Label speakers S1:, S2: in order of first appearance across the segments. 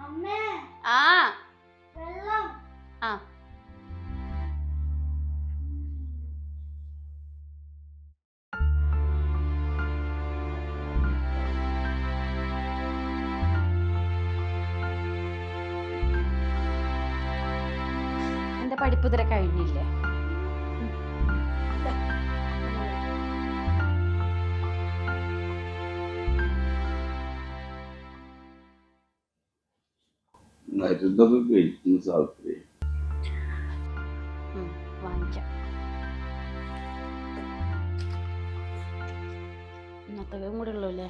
S1: ആ ആ എന്റെ പഠിപ്പ് ഇതുവരെ കഴിഞ്ഞില്ലേ?
S2: മരുന്നൊക്കെ കഴിക്കുന്ന സാധനത്തില്
S1: വാങ്ങിക്കാം. ഇന്നത്തെ കൂടെ ഉള്ളൂ അല്ലേ?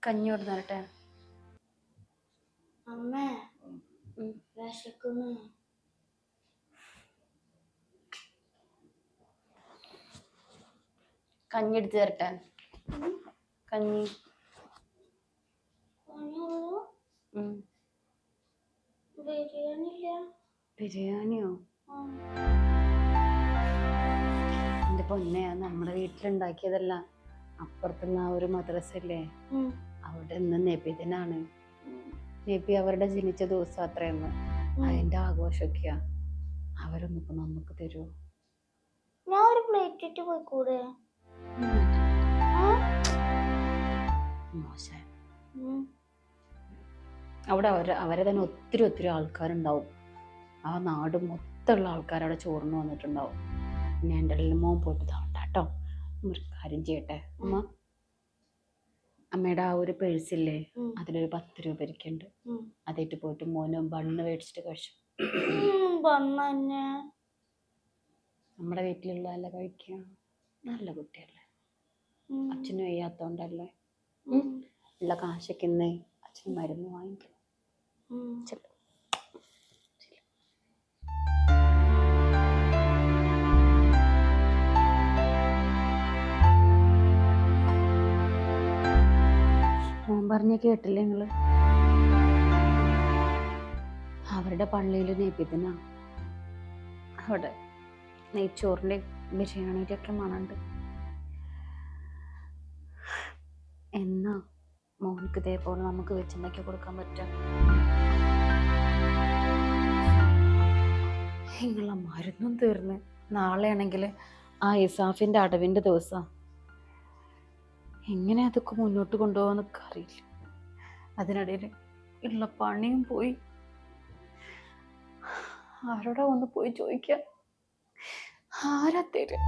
S1: കഞ്ഞി കൊടുത്ത് തരട്ടെ?
S3: അമ്മേ വിശക്കുന്നു.
S1: കഞ്ഞി എടുത്ത് തരട്ടെ? കഞ്ഞി ബിരിയാണിയോ? എന്റെ പൊന്നെ, നമ്മുടെ വീട്ടിലുണ്ടാക്കിയതല്ല. അപ്പുറത്തുനിന്ന് ആ ഒരു മദ്രസല്ലേ, അവിടെ ഇന്ന് നബിദിനാണ്. നബി അവരുടെ ജനിച്ച ദിവസം അത്രയെന്ന്, അതിന്റെ ആഘോഷമൊക്കെയാ. അവരൊന്നും ഇപ്പൊ നമുക്ക് തരുമോ?
S3: ഞാൻ ഒരു പ്ലേറ്റ് ഇട്ട് പോയിക്കൂടെ?
S1: മോശം. അവിടെ അവരെ തന്നെ ഒത്തിരി ആൾക്കാരുണ്ടാവും. ആ നാട് മൊത്തമുള്ള ആൾക്കാർ അവിടെ ചോറിന് വന്നിട്ടുണ്ടാവും. പിന്നെ എൻ്റെ മോൻ പോയിട്ട് താവണ്ട കേട്ടോ. ഒരു കാര്യം ചെയ്യട്ടെ അമ്മ, അമ്മയുടെ ആ ഒരു പേഴ്സില്ലേ, അതിലൊരു 10 രൂപ ഇരിക്കുന്നുണ്ട്. അതായിട്ട് പോയിട്ട് മോന് ബണ്ണ് മേടിച്ചിട്ട് കഴിച്ചു. നമ്മുടെ വീട്ടിലുള്ളതല്ല കഴിക്കുക. നല്ല കുട്ടിയല്ലേ, അച്ഛനും വയ്യാത്തോണ്ടല്ലേ. ഉള്ള കാശൊക്കെ ഇന്ന് അച്ഛൻ മരുന്ന് വാങ്ങിക്കണം. മോൻ പറഞ്ഞ കേട്ടില്ലേ നിങ്ങള്? അവരുടെ പള്ളിയിൽ നബിദിനാ. അവിടെ നെയ്ച്ചോറിന്റെ ബിരിയാണിയുടെ ഒക്കെ മണുണ്ട്. എന്നാ മോനിക്ക് ഇതേപോലെ നമുക്ക് വെച്ചുണ്ടാക്കി കൊടുക്കാൻ പറ്റും? നിങ്ങളെ മരുന്നും തീർന്ന്. നാളെയാണെങ്കിൽ ആ ഇസാഫിന്റെ അടവിന്റെ ദിവസം. എങ്ങനെ അതൊക്കെ മുന്നോട്ട് കൊണ്ടുപോകാന്നൊക്കെ അറിയില്ല. അതിനിടയിൽ ഉള്ള പണിയും പോയി. ആരോടാ ഒന്ന് പോയി ചോദിക്കാം? ആരാ തരും?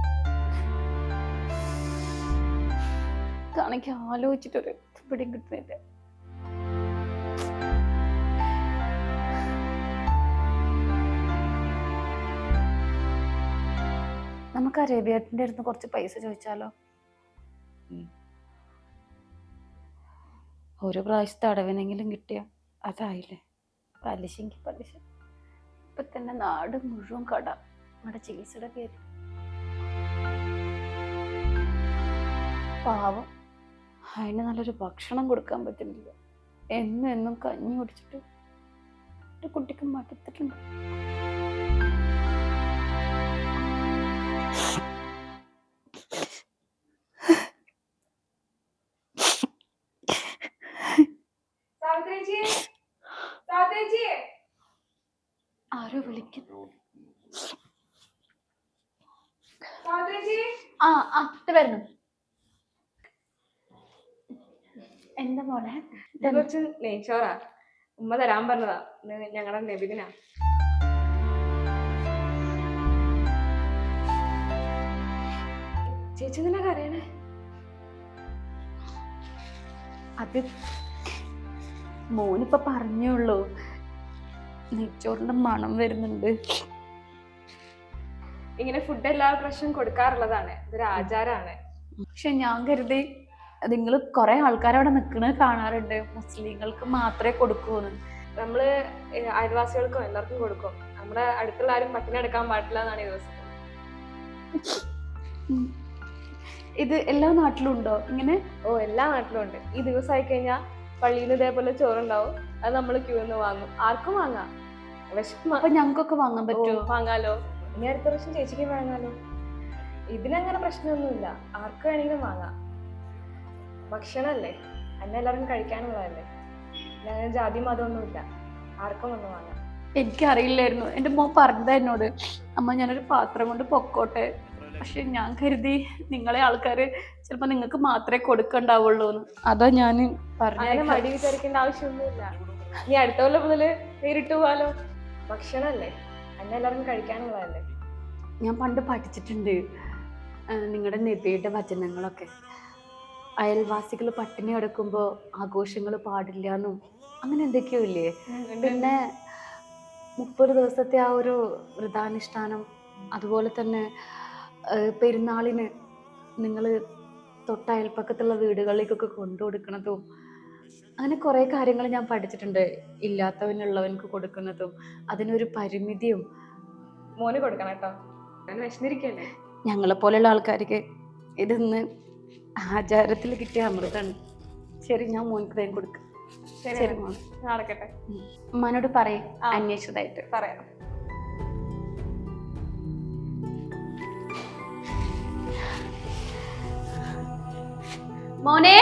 S1: കാണിക്ക് ആലോചിച്ചിട്ടൊരു പിടിയും കിട്ടുന്നില്ല. നമുക്ക് ആ രവിയേട്ടൻ്റെ അടുത്ത് കുറച്ച് പൈസ ചോദിച്ചാലോ? ഒരു പ്രാവശ്യത്തെ അടവിനെങ്കിലും കിട്ടിയ അതായില്ലേ. പലിശെങ്കിൽ പലിശ. ഇപ്പൊ തന്നെ നാട് മുഴുവൻ കട. നമ്മുടെ ചികിത്സയുടെ പേര്. പാവം, അതിന് നല്ലൊരു ഭക്ഷണം കൊടുക്കാൻ പറ്റുന്നില്ല. എന്നും കഞ്ഞി കുടിച്ചിട്ട് ഒരു കുട്ടിക്ക് മടുത്തിട്ടുണ്ട്. ആരോ വിളിക്കുന്നു. വരുന്നു. എന്താ മോളെ?
S4: കുറച്ച് നെയ്ച്ചോറാ ഉമ്മ തരാൻ പറഞ്ഞതാ. ഞങ്ങളുടെ നബിദിനാ. ചേച്ചി എന്തിനാ കരയണേ?
S1: അത് മോനിപ്പൊ പറഞ്ഞുള്ളൂ, നെയ്ച്ചോറിന്റെ മണം വരുന്നുണ്ട്.
S4: ഇങ്ങനെ ഫുഡ് എല്ലാ പ്രാവശ്യം കൊടുക്കാറുള്ളതാണ്, ഇതൊരു ആചാരാണ്.
S1: പക്ഷെ ഞാൻ കരുതി നിങ്ങൾ കുറെ ആൾക്കാരവിടെ നിൽക്കുന്നത് കാണാറുണ്ട്, മുസ്ലിങ്ങൾക്ക് മാത്രമേ കൊടുക്കൂന്ന്.
S4: നമ്മള് അയൽവാസികൾക്കും എല്ലാവർക്കും കൊടുക്കും. നമ്മുടെ അടുത്തുള്ള ആരും പട്ടിണി എടുക്കാൻ പാടില്ല എന്നാണ് ഈ ദിവസം.
S1: ഇത് എല്ലാ നാട്ടിലും ഉണ്ടോ ഇങ്ങനെ?
S4: ഓ, എല്ലാ നാട്ടിലും ഉണ്ട്. ഈ ദിവസമായി കഴിഞ്ഞാൽ പള്ളിയിൽ നിന്ന് ഇതേപോലെ ചോറുണ്ടാവും, അത് നമ്മൾ ക്യൂ നിന്ന് വാങ്ങും. ആർക്കും വാങ്ങാം. വിശപ്പ്
S1: അപ്പൊ ഞങ്ങൾക്കൊക്കെ വാങ്ങാൻ പറ്റുമോ?
S4: വാങ്ങാലോ. ഇനി അടുത്ത പ്രാവശ്യം ചേച്ചിക്ക് വാങ്ങാലോ. ഇതിനങ്ങനെ പ്രശ്നമൊന്നുമില്ല, ആർക്ക് വേണമെങ്കിലും വാങ്ങാം. ഭക്ഷണമല്ലേ, അന്നെ എല്ലാവർക്കും കഴിക്കാനുള്ളതല്ലേ. അങ്ങനെ ജാതി മതമൊന്നുമില്ല, ആർക്കും വന്ന് വാങ്ങാം.
S1: എനിക്കറിയില്ലായിരുന്നു. എൻ്റെ മോൻ പറഞ്ഞതാ എന്നോട്, അമ്മ ഞാനൊരു പാത്രം കൊണ്ട് പൊക്കോട്ടെ, പക്ഷെ ഞാൻ കരുതി നിങ്ങളെ ആൾക്കാർ ചിലപ്പോൾ നിങ്ങൾക്ക് മാത്രമേ കൊടുക്കണ്ടാവുള്ളൂ എന്ന്. അതാ ഞാൻ
S4: അങ്ങനെ
S1: പറഞ്ഞു.
S4: മടി വിചാരിക്കേണ്ട ആവശ്യമൊന്നുമില്ല. നീ അടുത്ത കൊല്ലം മുതൽ നേരിട്ട് പോവാലോ. ഭക്ഷണമല്ലേ, അന്നെ എല്ലാവർക്കും കഴിക്കാനുള്ളതല്ലേ.
S1: ഞാൻ പണ്ട് പഠിച്ചിട്ടുണ്ട് നിങ്ങളുടെ നബിയുടെ വചനങ്ങളൊക്കെ. അയൽവാസികൾ പട്ടിണി കിടക്കുമ്പോൾ ആഘോഷങ്ങൾ പാടില്ല എന്നും അങ്ങനെ എന്തൊക്കെയോ ഇല്ലേ? പിന്നെ 30 ദിവസത്തെ ആ ഒരു വ്രതാനുഷ്ഠാനം, അതുപോലെ തന്നെ പെരുന്നാളിന് നിങ്ങൾ തൊട്ടയൽപ്പക്കത്തുള്ള വീടുകളിലേക്കൊക്കെ കൊണ്ടു കൊടുക്കുന്നതും, അങ്ങനെ കുറേ കാര്യങ്ങൾ ഞാൻ പഠിച്ചിട്ടുണ്ട്. ഇല്ലാത്തവനുള്ളവനക്ക് കൊടുക്കുന്നതും അതിനൊരു പരിമിതിയും.
S4: മോന് കൊടുക്കണം കേട്ടോ, ഞാൻ വിശന്നിരിക്കല്ലേ.
S1: ഞങ്ങളെ പോലെയുള്ള ആൾക്കാർക്ക് ഇതൊന്ന് ആചാരത്തിൽ കിട്ടിയ അമൃതാണ്. ശരി, ഞാൻ മോനിക്ക് വേഗം കൊടുക്കാം. ശരി മോൻ,
S4: നടക്കട്ടെ.
S1: ഉമ്മാനോട് പറയും അന്വേഷിച്ചതായിട്ട്.
S4: പറയാം.
S1: മോനെ